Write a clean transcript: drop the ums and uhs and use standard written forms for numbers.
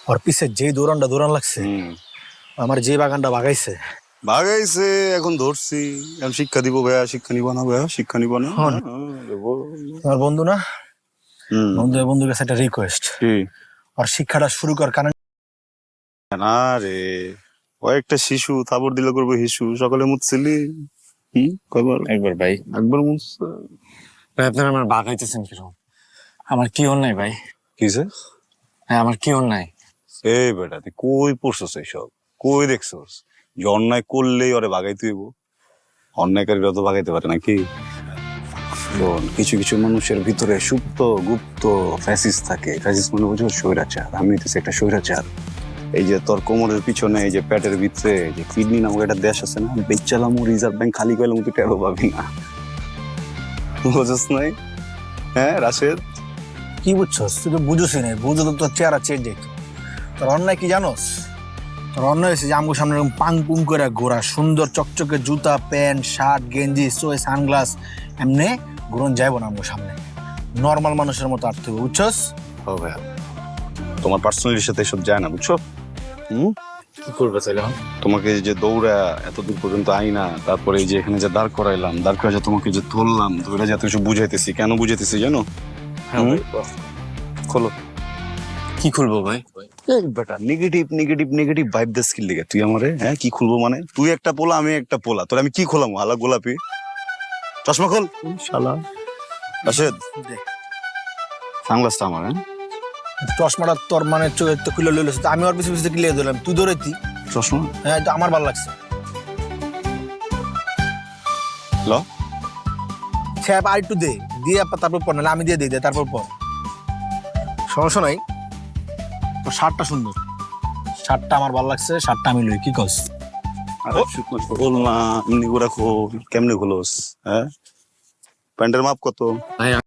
ওর পিছে যে দৌড়ান লাগছে, আমার যে বাগানটা বাগাইছে বাগাইছে এখন ধরছি। এখন শিক্ষা দিব ভাইয়া, শিক্ষা নিব না ভাইয়া, শিক্ষা নিব না। হন। দেবো। তোমার বন্ধু না, বন্ধুর কাছে একটা রিকোয়েস্ট, কি? আর শিক্ষাটা শুরু কর। কারণ না রে, ও একটা শিশু, থাবর দিলে করবো হিসু। সকালে মুতছিলি কয়বার? একবার ভাই। একবার মুতছে। ভাই আপনারা আমার বাগাইতেছেন কিরকম? আমার কি অন্যায় ভাই? কিসে? হ্যাঁ আমার কি অন্যায়? এই বেটা তুই কই পড়ছস এইসব? কই দেখছস যে অন্যায় করলেই ওরে বাগাইতে হইব? অন্যায়কারীরা তো বাগাইতে পারে নাকি? বোন, কিছু কিছু মানুষের ভিতরে সুপ্ত গুপ্ত ফ্যাসিস থাকে। ফ্যাসিস মানে বুঝো স্বৈরাচার। আমি হইতেছি একটা স্বৈরাচার। এই যে তোর কোমরের পিছনে, এই যে পেটের ভিতরে যে কিডনি নামক একটা দেশ আছে না, বেচালামু রিজার্ভ ব্যাংক খালি করলাম, তুই টেরো পাবি না। বুঝছ নাই? হ্যাঁ রাশেদ, কি বুঝছস? তুই তো বুঝোসই নাই, বুঝো তো তোর চেহারা চেঞ্জ হইতো। তোর অন্যায় কি জানোস? তোর অন্যায় হয়েছে যে আমগো সামনে এরকম পাং পুং করে ঘোরা, সুন্দর চকচকে জুতা প্যান্ট শার্ট গেঞ্জি সোয়ে সানগ্লাস এমনি ঘুরন যাইব না আমগো সামনে। নর্মাল মানুষের মতো আর্থ হবে, বুঝছস? ও ভাইয়া, তোমার পার্সোনালিটির সাথে এসব যায় না, বুঝছো? কি করবে তাহলে? তোমাকে এই যে দৌড়া এত দূর পর্যন্ত আইনা, তারপরে এই যে এখানে যে দাঁড় করাইলাম, দাঁড় করাই তোমাকে যে ধরলাম, ধরে যাতে কিছু বুঝাইতেছি। কেন বুঝাইতেছি জানো? হ্যাঁ ভাই। খোলো। কি খুলবো ভাই? বেটা নেগেটিভ নেগেটিভ নেগেটিভ ভাইব দেস কি লিগে তুই আমারে? হ্যাঁ কি খুলবো মানে? তুই একটা পোলা, আমি একটা পোলা, তোর আমি কি খোলাম? হালা গোলাপি চশমা খোল শালা। রাশেদ, সানগ্লাসটা আমার। হ্যাঁ চশমাটা তোর মানে চোখে তো খুলে লইলো, আমি ওর পিছনে পিছনে ক্লিয়ার দিলাম, তুই ধরেতি। চশমা হ্যাঁ এটা আমার ভালো লাগছে। ল। স্যাপ আর একটু দে, দিয়ে তারপর পর, নাহলে আমি দিয়ে দিই, তারপর পর। সমস্যা নাই, তোর শার্টটা সুন্দর, শার্টটা আমার ভালো লাগছে, শার্টটা আমি লই, কি কস? আরে শুকনো খোল না, এমনি করে খোল। কেমনে খোলস? হ্যাঁ প্যান্টের মাপ কত? ভাই